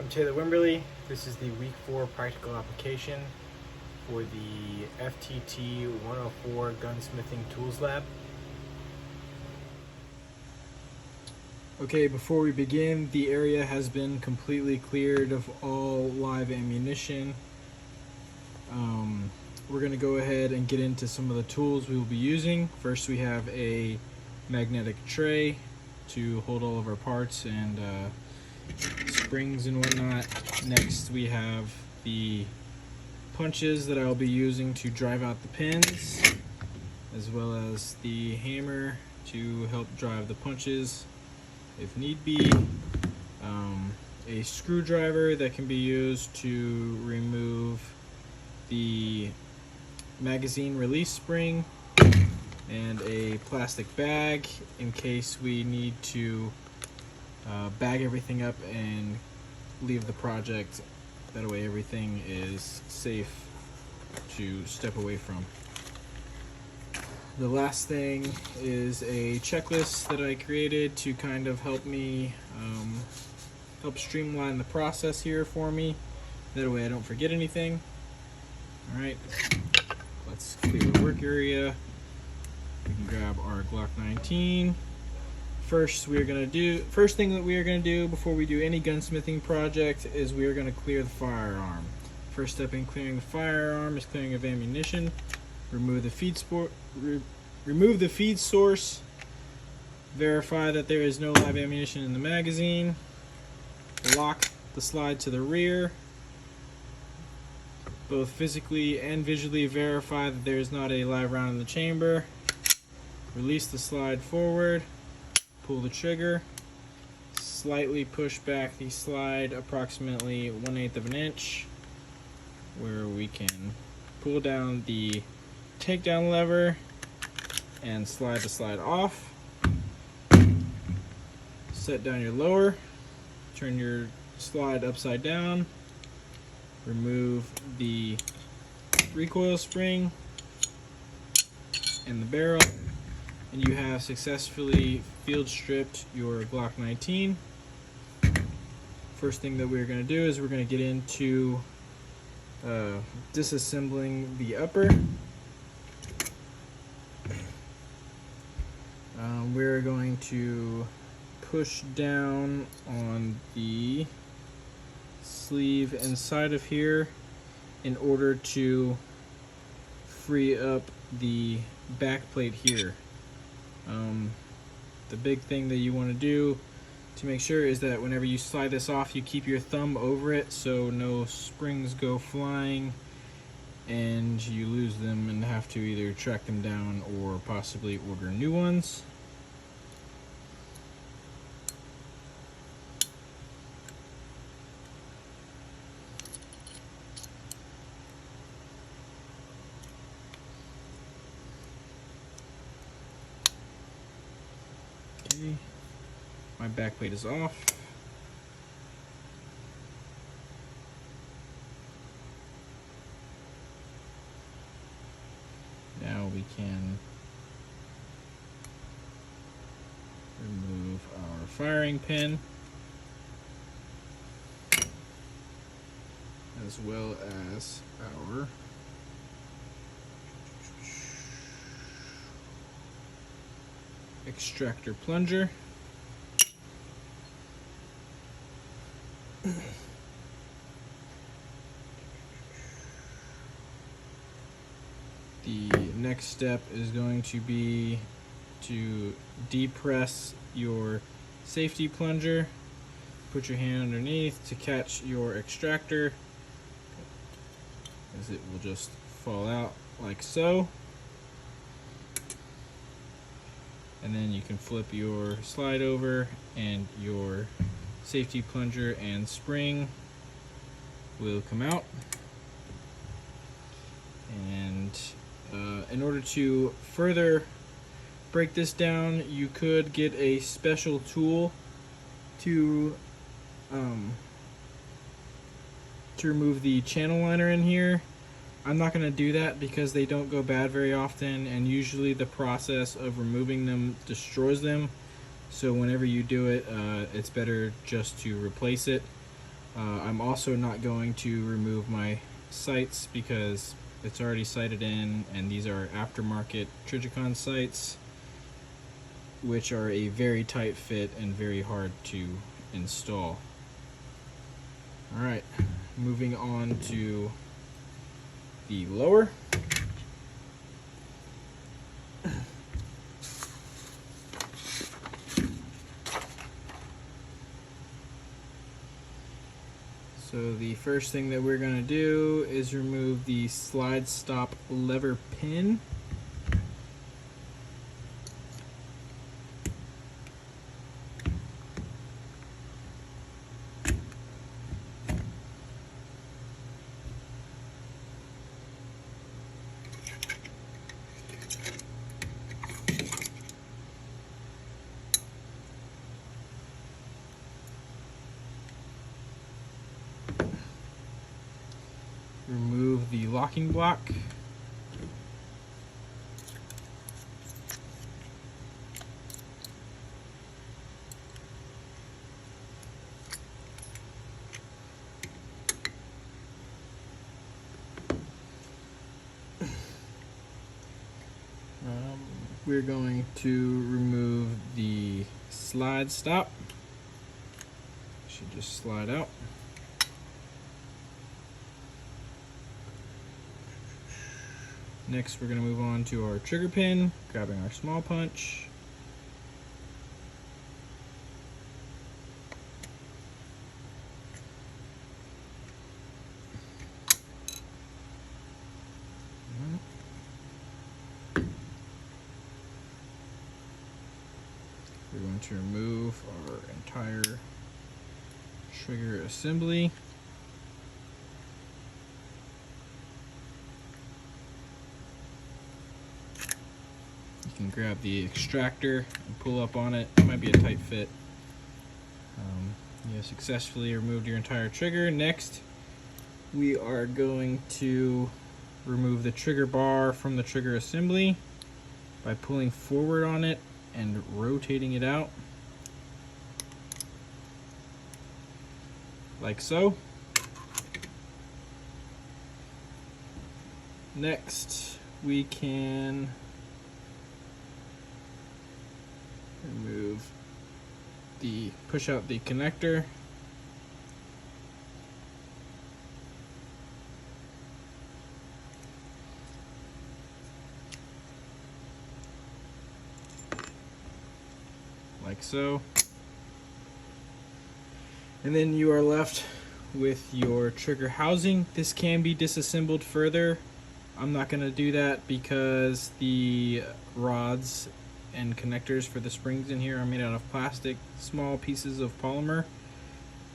I'm Taylor Wimberly. This is the week 4 practical application for the FTT 104 Gunsmithing Tools Lab. Okay, before we begin, the area has been completely cleared of all live ammunition. We're going to go ahead and get into some of the tools we will be using. First, we have a magnetic tray to hold all of our parts and springs and whatnot. Next, we have the punches that I'll be using to drive out the pins, as well as the hammer to help drive the punches if need be. A screwdriver that can be used to remove the magazine release spring, and a plastic bag in case we need to bag everything up and leave the project. That way everything is safe to step away from. The last thing is a checklist that I created to kind of help me help streamline the process here for me. That way I don't forget anything. Alright, let's clear the work area. We can grab our Glock 19. First thing that we are going to do before we do any gunsmithing project is we are going to clear the firearm. First step in clearing the firearm is clearing of ammunition. Remove the feed source. Verify that there is no live ammunition in the magazine. Lock the slide to the rear. Both physically and visually verify that there is not a live round in the chamber. Release the slide forward. Pull the trigger. Slightly push back the slide approximately 1/8 of an inch, where we can pull down the takedown lever and slide the slide off. Set down your lower. Turn your slide upside down. Remove the recoil spring and the barrel, and you have successfully field stripped your Glock 19. First thing that we're going to do is we're going to get into disassembling the upper. We're going to push down on the sleeve inside of here in order to free up the back plate here. The big thing that you want to do to make sure is that whenever you slide this off, you keep your thumb over it so no springs go flying and you lose them and have to either track them down or possibly order new ones. Okay, my back plate is off. Now we can remove our firing pin, as well as our extractor plunger. The next step is going to be to depress your safety plunger. Put your hand underneath to catch your extractor, as it will just fall out like so. And then you can flip your slide over and your safety plunger and spring will come out. And in order to further break this down, you could get a special tool to remove the channel liner in here. I'm not going to do that because they don't go bad very often, and usually the process of removing them destroys them. So whenever you do it, it's better just to replace it. I'm also not going to remove my sights because it's already sighted in, and these are aftermarket Trijicon sights, which are a very tight fit and very hard to install. Alright, moving on to the lower. So the first thing that we're going to do is remove the slide stop lever pin. Remove the locking block. We're going to remove the slide stop. Should just slide out. Next, we're going to move on to our trigger pin, grabbing our small punch. We're going to remove our entire trigger assembly. You can grab the extractor and pull up on it. It might be a tight fit. You have successfully removed your entire trigger. Next, we are going to remove the trigger bar from the trigger assembly by pulling forward on it and rotating it out like so. Next, we can push out the connector. Like so. And then you are left with your trigger housing. This can be disassembled further. I'm not going to do that because the rods and connectors for the springs in here are made out of plastic, small pieces of polymer,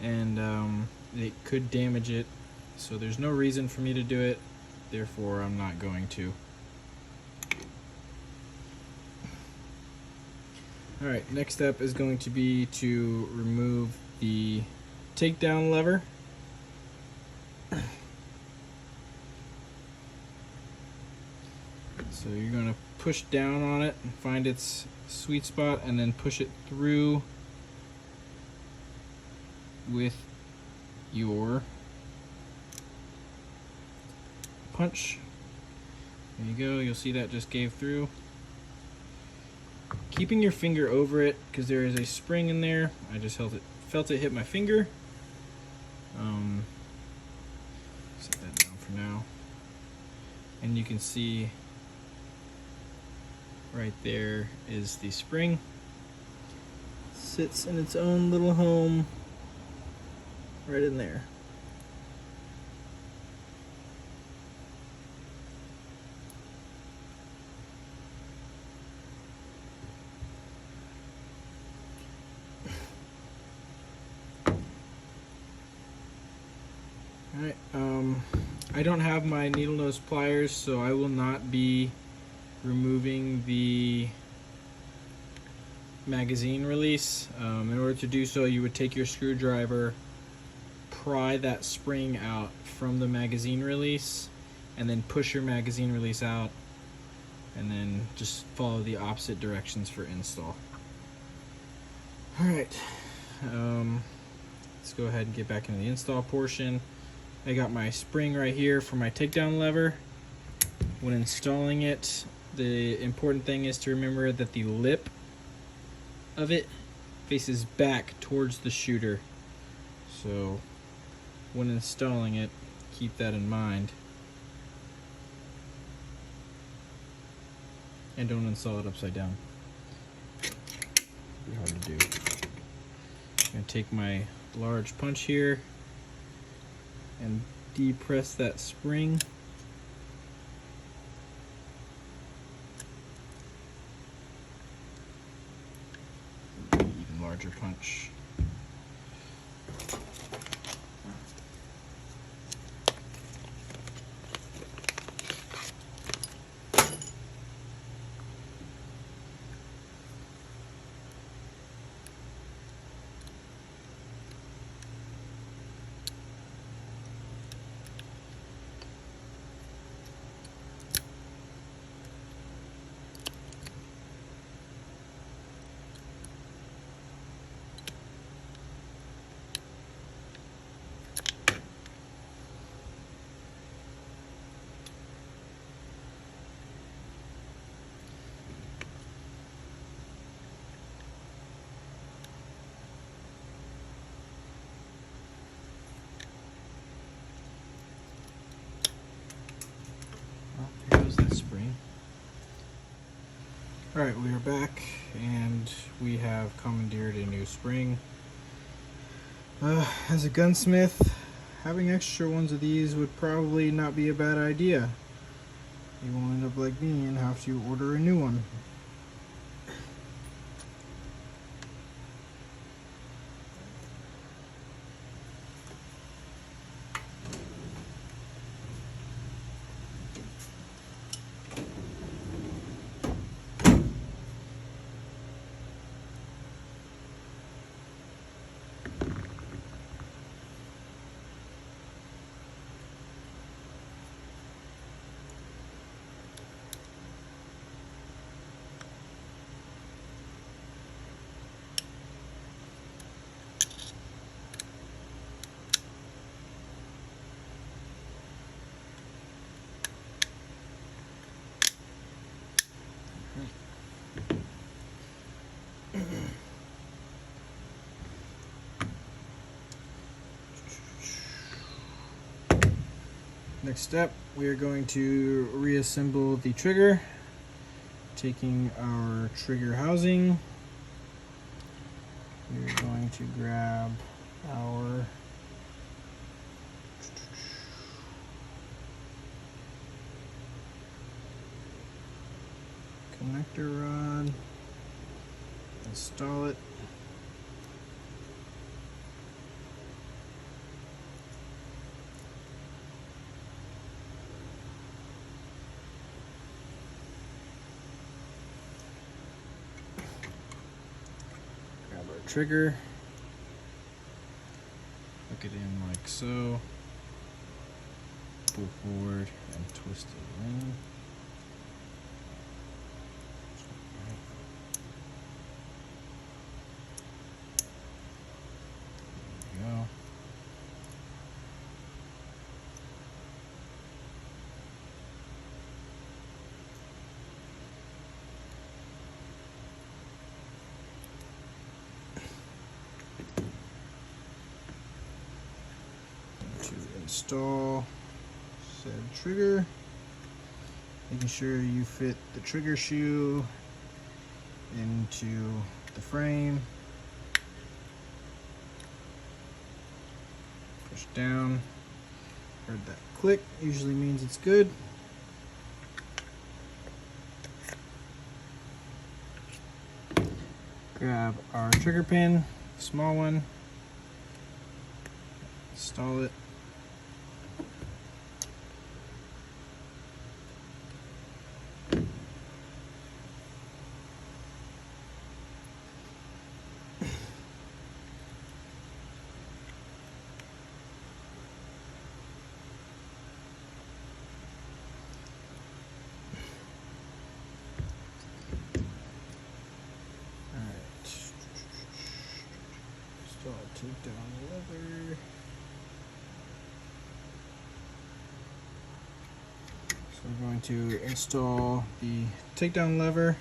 and it could damage it. So there's no reason for me to do it, therefore I'm not going to. Alright, next step is going to be to remove the takedown lever. So you're going to push down on it and find its sweet spot, and then push it through with your punch. There you go, you'll see that just gave through. Keeping your finger over it because there is a spring in there. I just felt it hit my finger. Set that down for now. And you can see right there is the spring. Sits in its own little home right in there. Alright, I don't have my needle nose pliers, so I will not be removing the magazine release. In order to do so, you would take your screwdriver, pry that spring out from the magazine release, and then push your magazine release out, and then just follow the opposite directions for install. Alright, let's go ahead and get back into the install portion. I got my spring right here for my takedown lever. When installing it, the important thing is to remember that the lip of it faces back towards the shooter. So when installing it, keep that in mind. And don't install it upside down. Pretty hard to do. I'm going to take my large punch here and depress that spring. Even larger punch. There goes that spring. Alright, we are back and we have commandeered a new spring. As a gunsmith, having extra ones of these would probably not be a bad idea. You will end up like me and have to order a new one. Next step, we are going to reassemble the trigger, taking our trigger housing. We're going to grab our connector rod, install it. Trigger, hook it in like so, pull forward and twist it in. There we go. Install said trigger, making sure you fit the trigger shoe into the frame. Push down. Heard that click, usually means it's good. Grab our trigger pin, small one, install it. Take down the lever. we're going to install the takedown lever,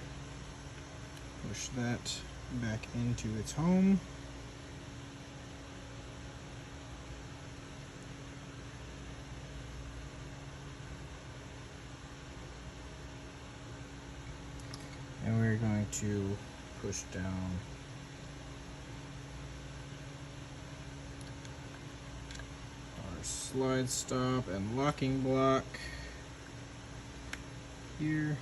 push that back into its home. And we're going to push down our slide stop and locking block here.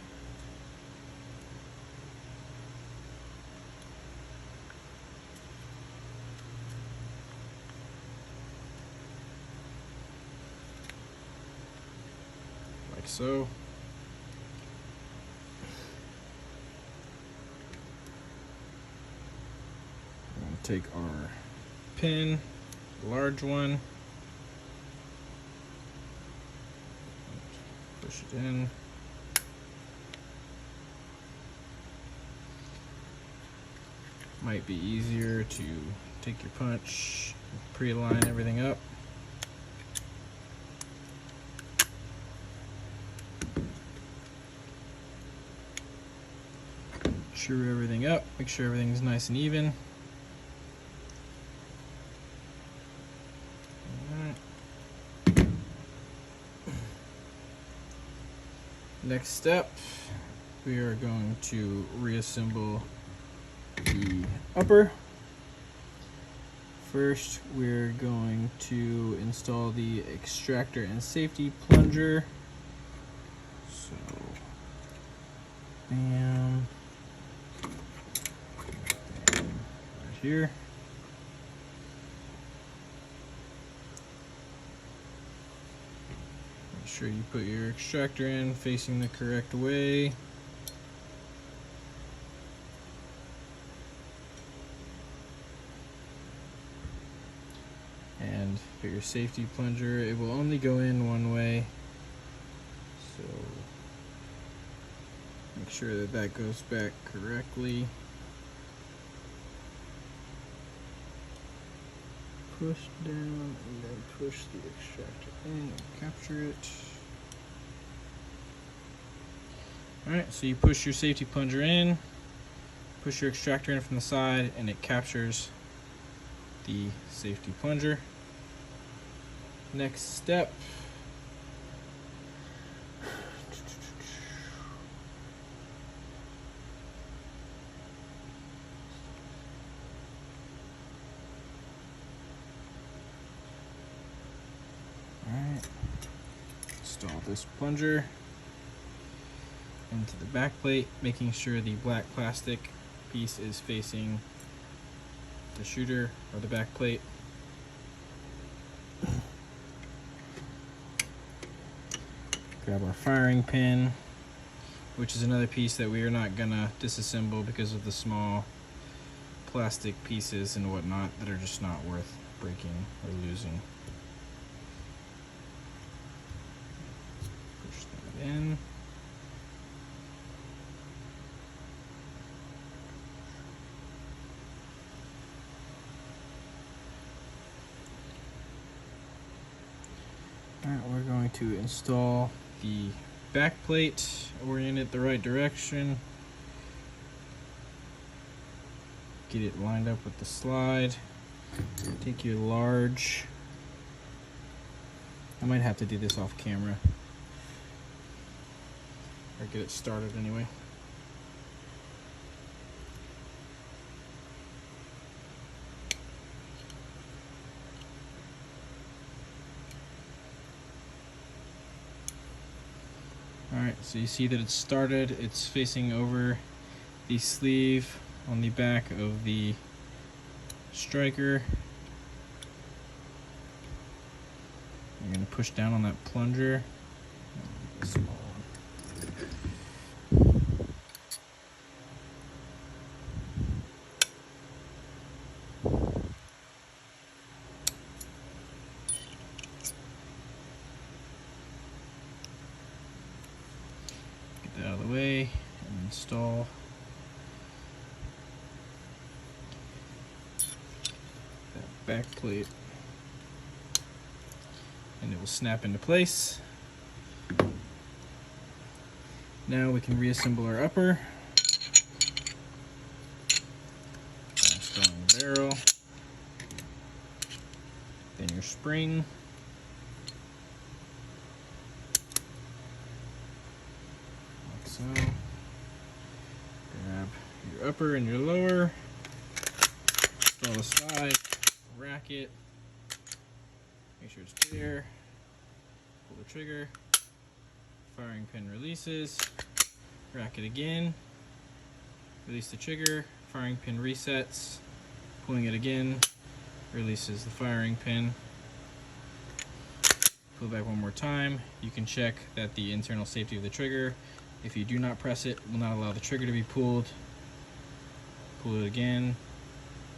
Like so. Take our pin, large one, push it in. Might be easier to take your punch, pre-align everything up. True everything up, make sure everything's nice and even. Next step, we are going to reassemble the upper. First, we're going to install the extractor and safety plunger. So, bam, right here. Make sure you put your extractor in facing the correct way. And put your safety plunger. It will only go in one way, so make sure that that goes back correctly. Push down and then push the extractor in and capture it. Alright, so you push your safety plunger in, push your extractor in from the side, and it captures the safety plunger. Next step, install this plunger into the back plate, making sure the black plastic piece is facing the shooter or the back plate. Grab our firing pin, which is another piece that we are not gonna disassemble because of the small plastic pieces and whatnot that are just not worth breaking or losing. Push that in. Alright, we're going to install the back plate, orient it the right direction, get it lined up with the slide. Take your large, I might have to do this off camera, or get it started anyway. Alright, so you see that it's started, it's facing over the sleeve on the back of the striker. You're going to push down on that plunger. Small one. Get that out of the way and install that back plate, and it will snap into place. Now we can reassemble our upper. Installing the barrel. Then your spring. Like so. Grab your upper and your lower. Install the side. Rack it. Make sure it's clear. Pull the trigger. Firing pin releases. Rack it again. Release the trigger. Firing pin resets. Pulling it again. Releases the firing pin. Pull it back one more time. You can check that the internal safety of the trigger, if you do not press it, will not allow the trigger to be pulled. Pull it again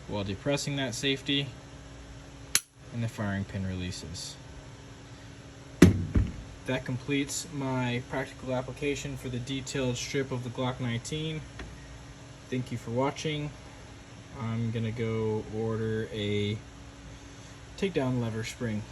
while depressing that safety, and the firing pin releases. That completes my practical application for the detailed strip of the Glock 19. Thank you for watching. I'm gonna go order a takedown lever spring.